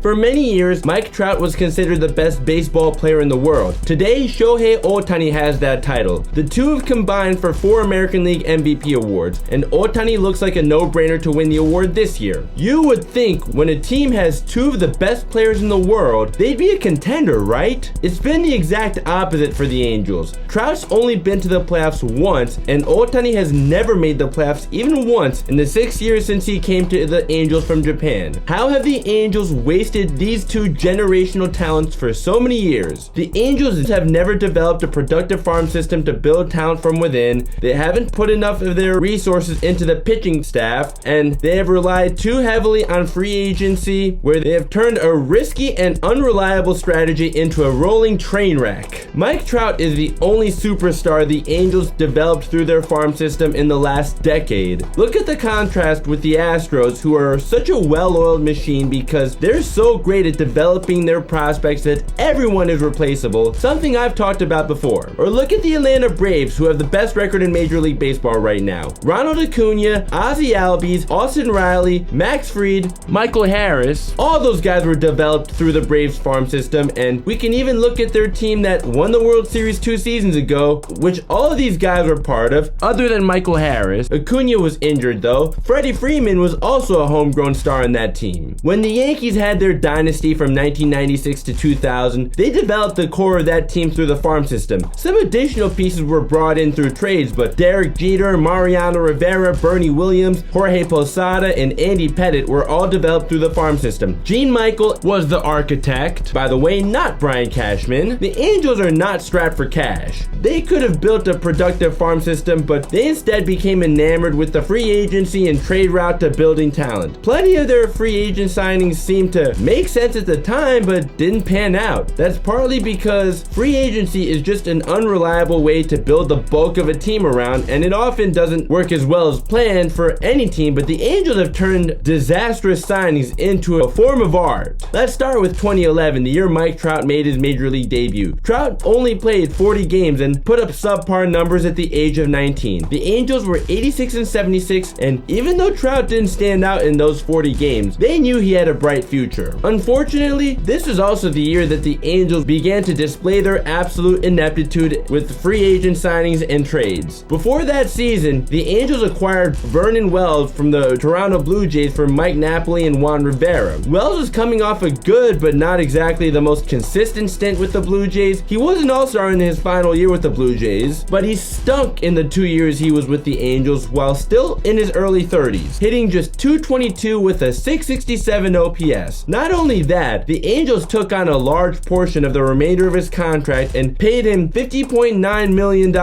For many years, Mike Trout was considered the best baseball player in the world. Today, Shohei Ohtani has that title. The two have combined for 4 American League MVP awards, and Ohtani looks like a no-brainer to win the award this year. You would think when a team has 2 of the best players in the world, they'd be a contender, right? It's been the exact opposite for the Angels. Trout's only been to the playoffs once, and Ohtani has never made the playoffs even once in the 6 years since he came to the Angels from Japan. How have the Angels wasted these 2 generational talents for so many years? The Angels have never developed a productive farm system to build talent from within. They haven't put enough of their resources into the pitching staff, and they have relied too heavily on free agency, where they have turned a risky and unreliable strategy into a rolling train wreck. Mike Trout is the only superstar the Angels developed through their farm system in the last decade. Look at the contrast with the Astros, who are such a well-oiled machine because they're so great at developing their prospects that everyone is replaceable, something I've talked about before. Or look at the Atlanta Braves, who have the best record in Major League Baseball right now. Ronald Acuna, Ozzie Albies, Austin Riley, Max Fried, Michael Harris, all those guys were developed through the Braves farm system, and we can even look at their team that won the World Series 2 seasons ago, which all of these guys were part of, other than Michael Harris. Acuna was injured though. Freddie Freeman was also a homegrown star in that team. When the Yankees had their dynasty from 1996 to 2000, they developed the core of that team through the farm system. Some additional pieces were brought in through trades, but Derek Jeter, Mariano Rivera, Bernie Williams, Jorge Posada, and Andy Pettitte were all developed through the farm system. Gene Michael was the architect, by the way, not Brian Cashman. The Angels are not strapped for cash. They could have built a productive farm system, but they instead became enamored with the free agency and trade route to building talent. Plenty of their free agent signings seemed to make sense at the time, but didn't pan out. That's partly because free agency is just an unreliable way to build the bulk of a team around, and it often doesn't work as well as planned for any team, but the Angels have turned disastrous signings into a form of art. Let's start with 2011, the year Mike Trout made his Major League debut. Trout only played 40 games and put up subpar numbers at the age of 19. The Angels were 86-76, and even though Trout didn't stand out in those 40 games, they knew he had a bright future. Unfortunately, this was also the year that the Angels began to display their absolute ineptitude with free agent signings and trades. Before that season, the Angels acquired Vernon from the Toronto Blue Jays for Mike Napoli and Juan Rivera. Wells was coming off a good but not exactly the most consistent stint with the Blue Jays. He was an all-star in his final year with the Blue Jays, but he stunk in the 2 years he was with the Angels while still in his early 30s, hitting just .222 with a .667 OPS. Not only that, the Angels took on a large portion of the remainder of his contract and paid him $50.9 million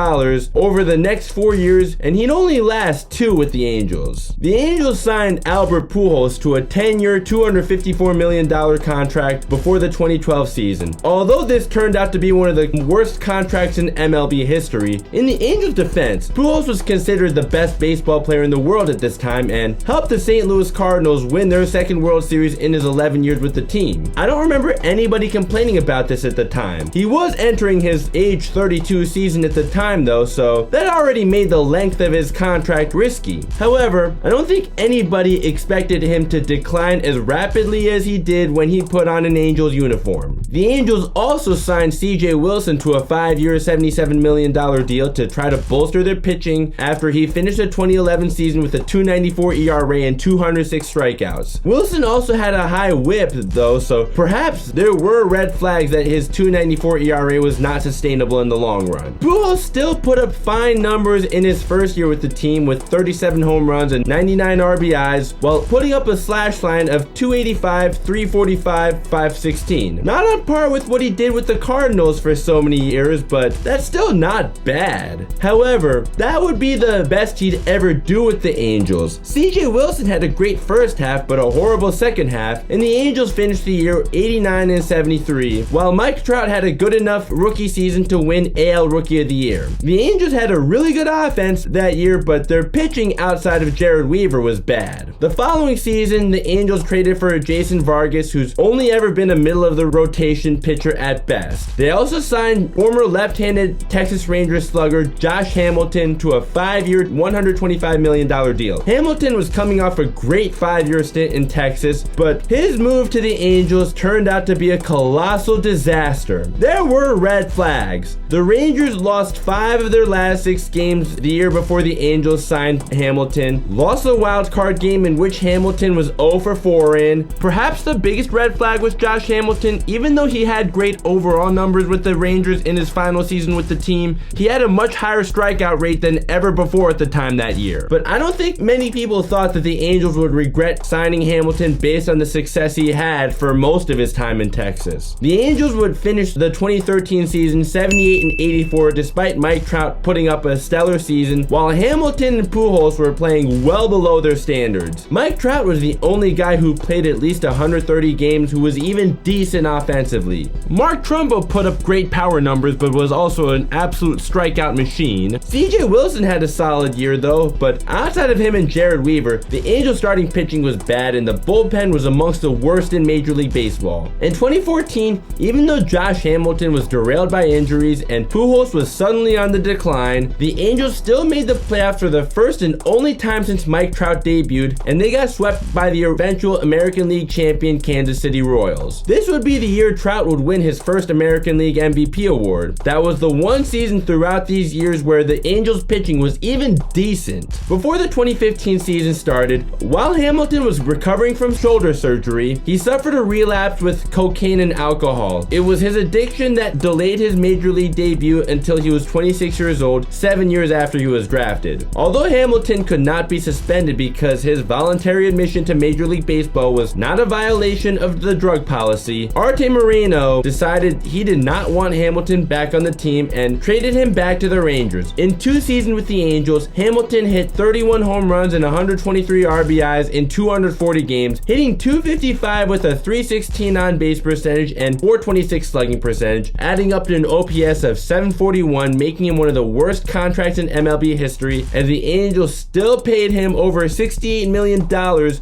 over the next 4 years, and he'd only last 2 with the Angels. The Angels signed Albert Pujols to a 10-year, $254 million contract before the 2012 season. Although this turned out to be one of the worst contracts in MLB history, in the Angels' defense, Pujols was considered the best baseball player in the world at this time and helped the St. Louis Cardinals win their second World Series in his 11 years with the team. I don't remember anybody complaining about this at the time. He was entering his age 32 season at the time though, so that already made the length of his contract risky. However, I don't think anybody expected him to decline as rapidly as he did when he put on an Angels uniform. The Angels also signed CJ Wilson to a 5-year, $77 million deal to try to bolster their pitching after he finished the 2011 season with a .294 ERA and 206 strikeouts. Wilson also had a high whip though, so perhaps there were red flags that his .294 ERA was not sustainable in the long run. Pujols still put up fine numbers in his first year with the team with 37 home runs and 99 RBIs while putting up a slash line of .285, .345, .516. Not on par with what he did with the Cardinals for so many years, but that's still not bad. However, that would be the best he'd ever do with the Angels. CJ Wilson had a great first half but a horrible second half, and the Angels finished the year 89-73, while Mike Trout had a good enough rookie season to win AL Rookie of the Year. The Angels had a really good offense that year, but their pitching outside of Jared Weaver was bad. The following season, the Angels traded for Jason Vargas, who's only ever been a middle of the rotation situation pitcher at best. They also signed former left-handed Texas Rangers slugger Josh Hamilton to a 5-year, $125 million deal. Hamilton was coming off a great 5-year stint in Texas, but his move to the Angels turned out to be a colossal disaster. There were red flags. The Rangers lost 5 of their last 6 games the year before the Angels signed Hamilton, lost a wild card game in which Hamilton was 0 for 4 in. Perhaps the biggest red flag was Josh Hamilton. Even though he had great overall numbers with the Rangers in his final season with the team, he had a much higher strikeout rate than ever before at the time that year. But I don't think many people thought that the Angels would regret signing Hamilton based on the success he had for most of his time in Texas. The Angels would finish the 2013 season 78-84 despite Mike Trout putting up a stellar season, while Hamilton and Pujols were playing well below their standards. Mike Trout was the only guy who played at least 130 games who was even decent offensively. Mark Trumbo put up great power numbers but was also an absolute strikeout machine. CJ Wilson had a solid year though, but outside of him and Jared Weaver, the Angels starting pitching was bad and the bullpen was amongst the worst in Major League Baseball. In 2014, even though Josh Hamilton was derailed by injuries and Pujols was suddenly on the decline, the Angels still made the playoffs for the first and only time since Mike Trout debuted, and they got swept by the eventual American League champion Kansas City Royals. This would be the year Trout would win his first American League MVP award. That was the one season throughout these years where the Angels pitching was even decent. Before the 2015 season started, while Hamilton was recovering from shoulder surgery, he suffered a relapse with cocaine and alcohol. It was his addiction that delayed his Major League debut until he was 26 years old, 7 years after he was drafted. Although Hamilton could not be suspended because his voluntary admission to Major League Baseball was not a violation of the drug policy, Arte Moreno decided he did not want Hamilton back on the team and traded him back to the Rangers. In 2 seasons with the Angels, Hamilton hit 31 home runs and 123 RBIs in 240 games, hitting .255 with a .316 on-base percentage and .426 slugging percentage, adding up to an OPS of 741, making him one of the worst contracts in MLB history, as the Angels still paid him over $68 million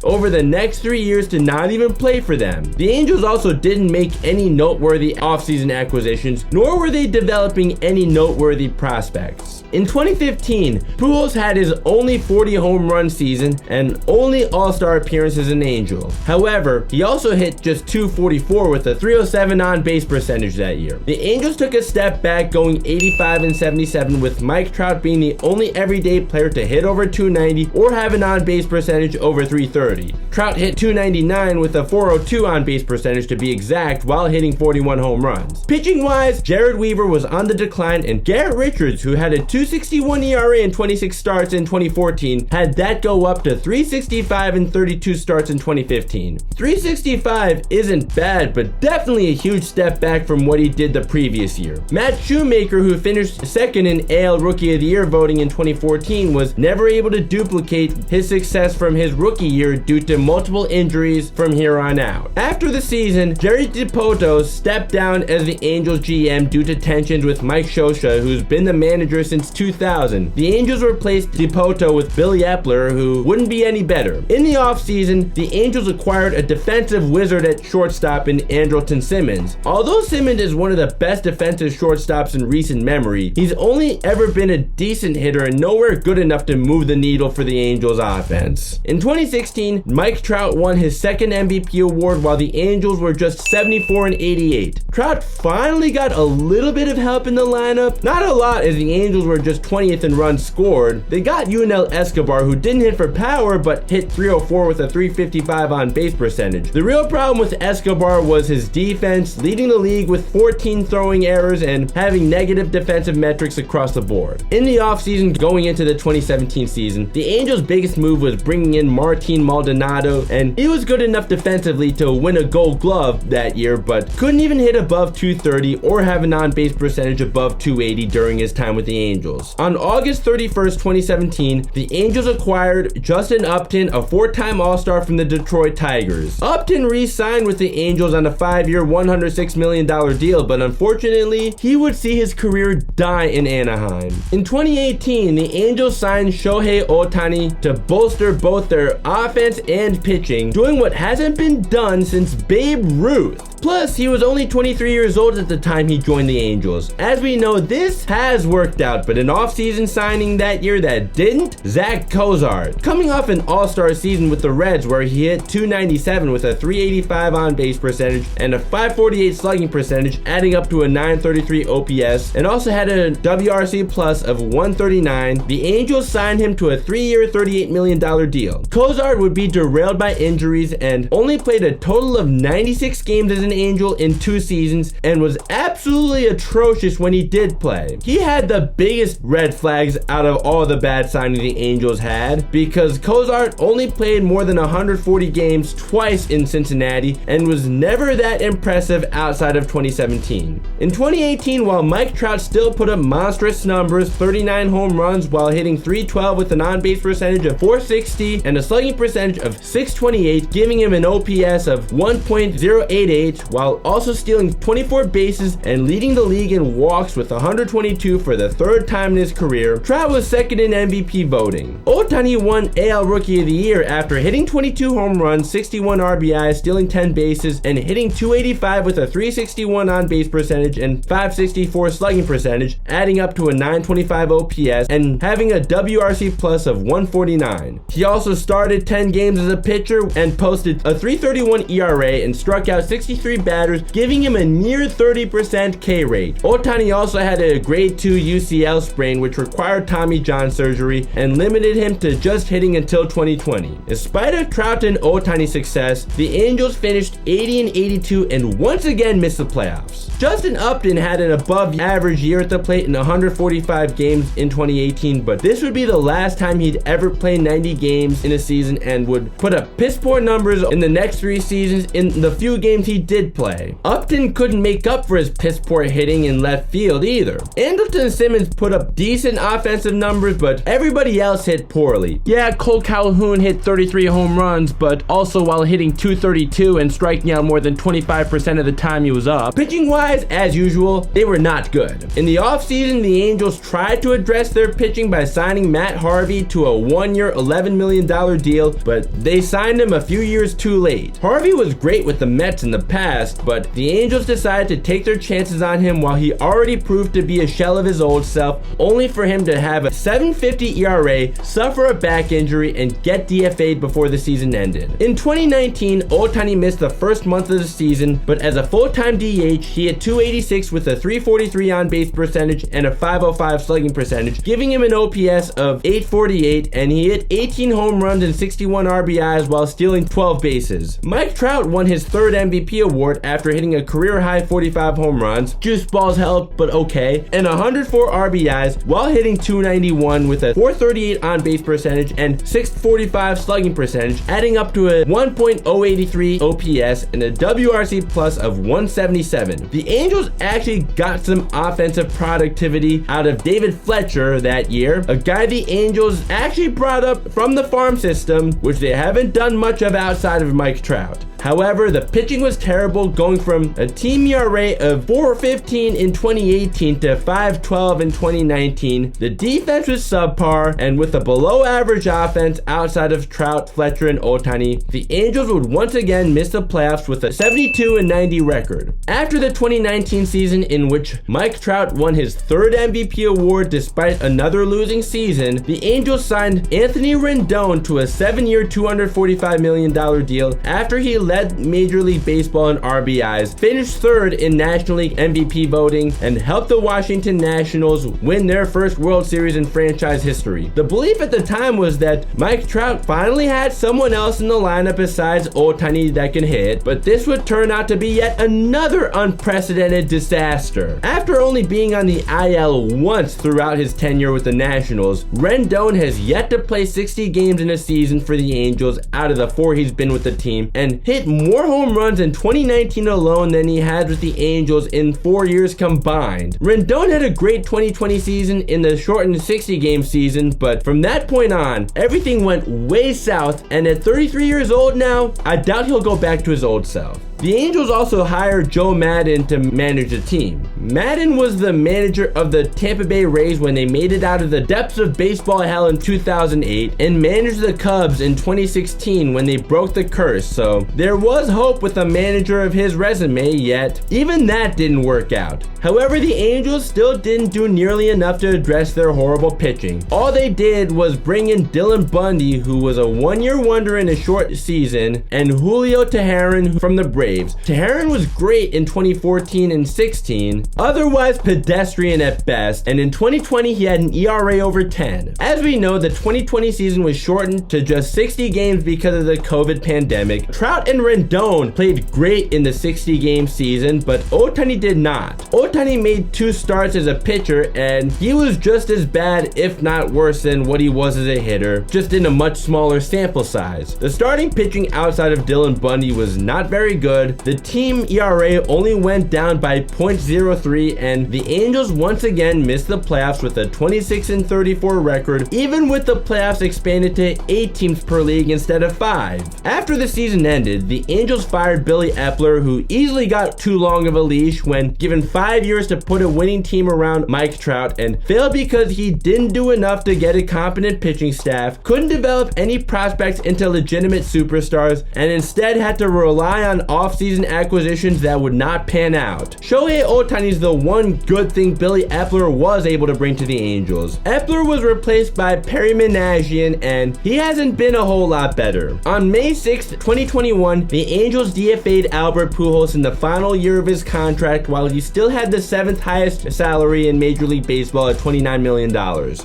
over the next 3 years to not even play for them. The Angels also didn't make any noteworthy offseason acquisitions, nor were they developing any noteworthy prospects. In 2015, Pujols had his only 40 home run season and only All-Star appearance as an Angel. However, he also hit just .244 with a .307 on-base percentage that year. The Angels took a step back, going 85-77, with Mike Trout being the only everyday player to hit over .290 or have an on-base percentage over .330. Trout hit .299 with a .402 on-base percentage to be exact, while hitting 41 home runs. Pitching-wise, Jared Weaver was on the decline, and Garrett Richards, who had a .261 ERA in 26 starts in 2014, had that go up to .365 in 32 starts in 2015. .365 isn't bad, but definitely a huge step back from what he did the previous year. Matt Shoemaker, who finished second in AL Rookie of the Year voting in 2014, was never able to duplicate his success from his rookie year due to multiple injuries from here on out. After the season, Jerry DiPoto stepped down as the Angels GM due to tensions with Mike Scioscia, who's been the manager since 2000. The Angels replaced DiPoto with Billy Epler, who wouldn't be any better. In the offseason, the Angels acquired a defensive wizard at shortstop in Andrelton Simmons. Although Simmons is one of the best defensive shortstops in recent memory, he's only ever been a decent hitter and nowhere good enough to move the needle for the Angels offense. In 2016, Mike Trout won his second MVP award while the Angels were just 74-88. Trout finally got a little bit of help in the lineup. Not a lot, as the Angels were just 20th in runs scored. They got Yunel Escobar, who didn't hit for power but hit .304 with a .355 on base percentage. The real problem with Escobar was his defense, leading the league with 14 throwing errors and having negative defensive metrics across the board. In the offseason going into the 2017 season, the Angels' biggest move was bringing in Martin Maldonado, and he was good enough defensively to win a Gold Glove that year, but couldn't even hit above .230 or have an on-base percentage above .280 during his time with the Angels. On August 31st, 2017, the Angels acquired Justin Upton, a 4-time All-Star from the Detroit Tigers. Upton re-signed with the Angels on a 5-year, $106 million deal, but unfortunately, he would see his career die in Anaheim. In 2018, the Angels signed Shohei Ohtani to bolster both their offense and pitching, doing what hasn't been done since Babe Ruth. Plus, he was only 23 years old at the time he joined the Angels. As we know, this has worked out, but an offseason signing that year that didn't? Zack Cozart. Coming off an all-star season with the Reds where he hit .297 with a .385 on-base percentage and a .548 slugging percentage, adding up to a .933 OPS, and also had a WRC plus of 139, the Angels signed him to a 3-year, $38 million deal. Cozart would be derailed by injuries and only played a total of 96 games as an Angel in 2 seasons and was absolutely atrocious when he did play. He had the biggest red flags out of all the bad signings the Angels had because Cozart only played more than 140 games twice in Cincinnati and was never that impressive outside of 2017. In 2018, while Mike Trout still put up monstrous numbers, 39 home runs while hitting .312 with an on-base percentage of .460 and a slugging percentage of .628, giving him an OPS of 1.088 while also stealing 24 bases and leading the league in walks with 122 for the 3rd time in his career, Trout was second in MVP voting. Ohtani won AL Rookie of the Year after hitting 22 home runs, 61 RBIs, stealing 10 bases, and hitting .285 with a .361 on-base percentage and .564 slugging percentage, adding up to a .925 OPS and having a WRC plus of 149. He also started 10 games as a pitcher and posted a .331 ERA and struck out 63 batters, giving him a near 30% K rate. Ohtani also had a grade 2 UCL sprain which required Tommy John surgery and limited him to just hitting until 2020. In spite of Trout and Ohtani's success, the Angels finished 80-82 and once again missed the playoffs. Justin Upton had an above average year at the plate in 145 games in 2018, but this would be the last time he'd ever play 90 games in a season and would put up piss poor numbers in the next 3 seasons in the few games he did play. Upton couldn't make up for his piss poor hitting in left field either. Andrelton Simmons put up decent offensive numbers, but everybody else hit poorly. Yeah, Cole Calhoun hit 33 home runs, but also while hitting .232 and striking out more than 25% of the time he was up. Pitching wise, as usual, they were not good. In the offseason, the Angels tried to address their pitching by signing Matt Harvey to a 1-year, $11 million deal, but they signed him a few years too late. Harvey was great with the Mets in the past, but the Angels decided to take their chances on him while he already proved to be a shell of his old self, only for him to have a .750 ERA, suffer a back injury, and get DFA'd before the season ended. In 2019, Ohtani missed the first month of the season, but as a full-time DH, he hit .286 with a .343 on-base percentage and a .505 slugging percentage, giving him an OPS of .848, and he hit 18 home runs and 61 RBIs while stealing 12 bases. Mike Trout won his 3rd MVP award after hitting a career-high 45 home runs, juice balls helped, but okay, and 104 RBIs while hitting .291 with a .438 on-base percentage and .645 slugging percentage, adding up to a 1.083 OPS and a WRC plus of 177. The Angels actually got some offensive productivity out of David Fletcher that year, a guy the Angels actually brought up from the farm system, which they haven't done much of outside of Mike Trout. However, the pitching was terrible, going from a team ERA of .415 in 2018 to .512 in 2019. The defense was subpar, and with a below-average offense outside of Trout, Fletcher, and Ohtani, the Angels would once again miss the playoffs with a 72-90 record. After the 2019 season, in which Mike Trout won his 3rd MVP award despite another losing season, the Angels signed Anthony Rendon to a 7-year, $245 million deal after he led Major League Baseball in RBIs, finished 3rd in National League MVP voting, and helped the Washington Nationals win their first World Series in franchise history. The belief at the time was that Mike Trout finally had someone else in the lineup besides Ohtani that can hit, but this would turn out to be yet another unprecedented disaster. After only being on the IL once throughout his tenure with the Nationals, Rendon has yet to play 60 games in a season for the Angels out of the 4 he's been with the team, and hit more home runs in 2019 alone than he had with the Angels in 4 years combined. Rendon had a great 2020 season in the shortened 60-game season, but from that point on, everything went way south, and at 33 years old now, I doubt he'll go back to his old self. The Angels also hired Joe Maddon to manage the team. Maddon was the manager of the Tampa Bay Rays when they made it out of the depths of baseball hell in 2008 and managed the Cubs in 2016 when they broke the curse, so there was hope with a manager of his resume, yet even that didn't work out. However, the Angels still didn't do nearly enough to address their horrible pitching. All they did was bring in Dylan Bundy, who was a one-year wonder in a short season, and Julio Teheran from the Braves. Teheran was great in 2014 and 16, otherwise pedestrian at best, and in 2020 he had an ERA over 10. As we know, the 2020 season was shortened to just 60 games because of the COVID pandemic. Trout and Rendon played great in the 60-game season, but Ohtani did not. Ohtani made 2 starts as a pitcher, and he was just as bad, if not worse, than what he was as a hitter, just in a much smaller sample size. The starting pitching outside of Dylan Bundy was not very good. The team ERA only went down by .03, and the Angels once again missed the playoffs with a 26-34 record, even with the playoffs expanded to 8 teams per league instead of 5. After the season ended, the Angels fired Billy Epler, who easily got too long of a leash when given 5 years to put a winning team around Mike Trout, and failed because he didn't do enough to get a competent pitching staff, couldn't develop any prospects into legitimate superstars, and instead had to rely on off-season acquisitions that would not pan out. Shohei Ohtani is the one good thing Billy Epler was able to bring to the Angels. Epler was replaced by Perry Minasian, and he hasn't been a whole lot better. On May 6, 2021, the Angels DFA'd Albert Pujols in the final year of his contract while he still had the 7th highest salary in Major League Baseball at $29 million.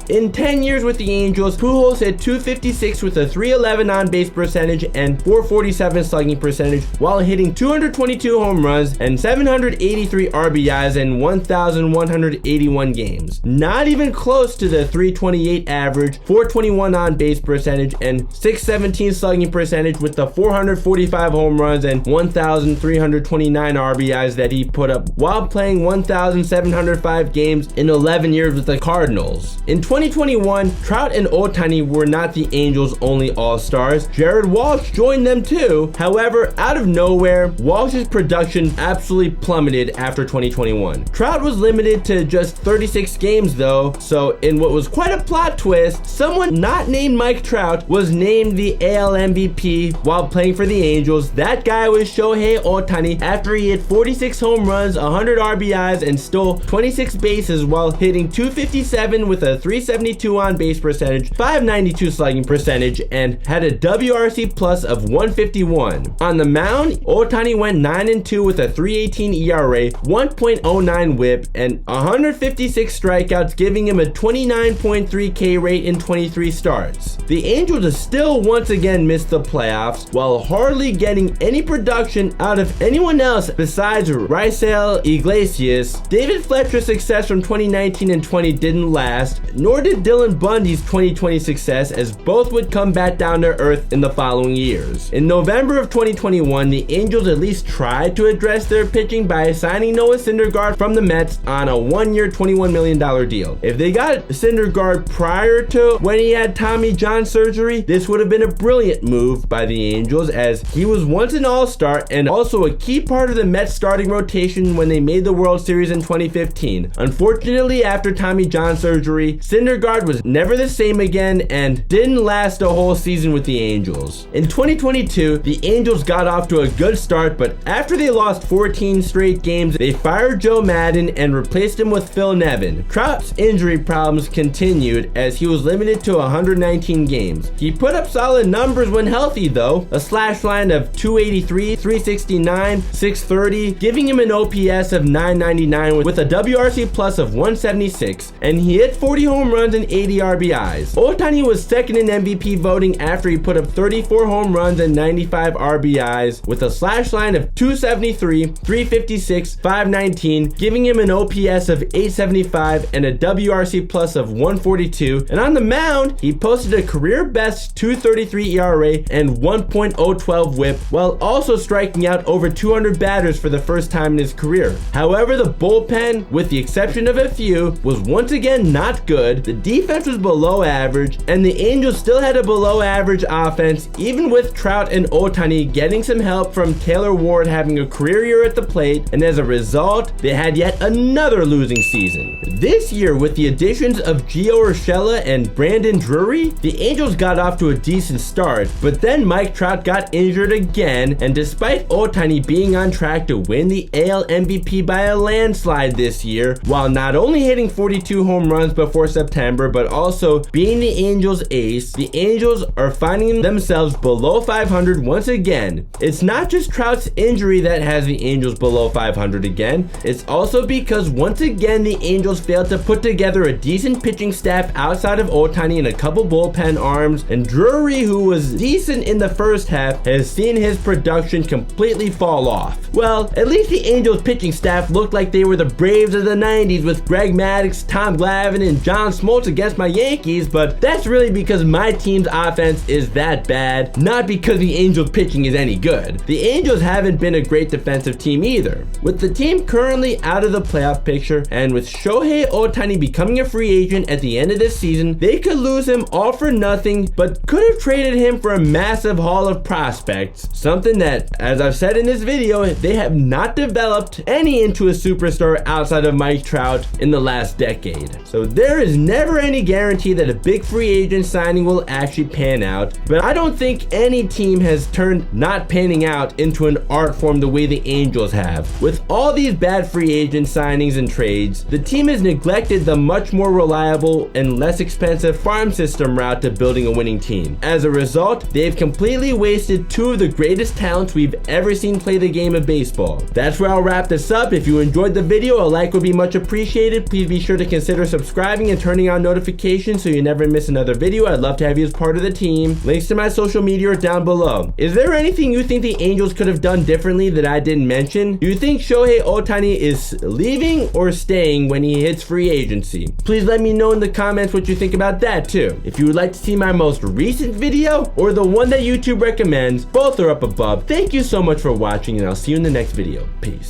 In 10 years with the Angels, Pujols hit .256 with a .311 on-base percentage and .447 slugging percentage while hitting 222 home runs and 783 RBIs in 1,181 games. Not even close to the .328 average, .421 on-base percentage, and .617 slugging percentage with the 445 home runs and 1,329 RBIs that he put up while playing 1,705 games in 11 years with the Cardinals. In 2021, Trout and Ohtani were not the Angels' only all-stars. Jared Walsh joined them too. However, out of nowhere, Walsh's production absolutely plummeted after 2021. Trout was limited to just 36 games though, so in what was quite a plot twist, someone not named Mike Trout was named the AL MVP while playing for the Angels. That guy was Shohei Ohtani after he hit 46 home runs, 100 RBIs, and stole 26 bases while hitting .257 with a .372 on-base percentage, .592 slugging percentage, and had a WRC plus of 151. On the mound, Ohtani went 9-2 with a .318 ERA, 1.09 WHIP, and 156 strikeouts, giving him a 29.3 K rate in 23 starts. The Angels still once again missed the playoffs while hardly getting any production out of anyone else besides Raisel Iglesias. David Fletcher's success from 2019 and 20 didn't last, nor did Dylan Bundy's 2020 success, as both would come back down to earth in the following years. In November of 2021, the Angels at least tried to address their pitching by signing Noah Syndergaard from the Mets on a 1-year $21 million deal. If they got Syndergaard prior to when he had Tommy John surgery, this would have been a brilliant move by the Angels, as he was once an all-star and also a key part of the Mets starting rotation when they made the World Series in 2015. Unfortunately, after Tommy John surgery, Syndergaard was never the same again and didn't last a whole season with the Angels. In 2022, the Angels got off to a good start, but after they lost 14 straight games, they fired Joe Maddon and replaced him with Phil Nevin. Trout's injury problems continued as he was limited to 119 games. He put up solid numbers when healthy though, a slash line of .283, .369, .630, giving him an OPS of .999 with a WRC plus of 176, and he hit 40 home runs and 80 RBIs. Ohtani was second in MVP voting after he put up 34 home runs and 95 RBIs with a slash line of .273, .356, .519, giving him an OPS of .875 and a WRC plus of 142. And on the mound, he posted a career best .233 ERA and 1.012 WHIP, while also striking out over 200 batters for the first time in his career. However, the bullpen, with the exception of a few, was once again not good. The defense was below average, and the Angels still had a below average offense, even with Trout and Ohtani getting some help from Taylor Ward having a career year at the plate, and as a result, they had yet another losing season. This year, with the additions of Gio Urshela and Brandon Drury, the Angels got off to a decent start, but then Mike Trout got injured again, and despite Ohtani being on track to win the AL MVP by a landslide this year, while not only hitting 42 home runs before September, but also being the Angels' ace, the Angels are finding themselves below 500 once again. It's not just Trout's injury that has the Angels below 500 again, it's also because once again the Angels failed to put together a decent pitching staff outside of Ohtani and a couple bullpen arms, and Drury, who was decent in the first half, has seen his production completely fall off. Well, at least the Angels pitching staff looked like they were the Braves of the 90s with Greg Maddux, Tom Glavine, and John Smoltz against my Yankees, but that's really because my team's offense is that bad, not because the Angels pitching is any good. The Angels haven't been a great defensive team either. With the team currently out of the playoff picture, and with Shohei Ohtani becoming a free agent at the end of this season, they could lose him all for nothing, but could have traded him for a massive haul of prospects, something that, as I've said in this video, they have not developed any into a superstar outside of Mike Trout in the last decade. So there is never any guarantee that a big free agent signing will actually pan out, but I don't think any team has turned not panning out into an art form the way the Angels have. With all these bad free agent signings and trades, the team has neglected the much more reliable and less expensive farm system route to building a winning team. As a result, they've completely wasted two of the greatest talents we've ever seen play the game of baseball. That's where I'll wrap this up. If you enjoyed the video, a like would be much appreciated. Please be sure to consider subscribing and turning on notifications so you never miss another video. I'd love to have you as part of the team. Links to my social media are down below. Is there anything you think the Angels could have done differently that I didn't mention? Do you think Shohei Ohtani is leaving or staying when he hits free agency? Please let me know in the comments what you think about that too. If you would like to see my most recent video or the one that YouTube recommends, both are up above. Thank you so much for watching, and I'll see you in the next video. Peace.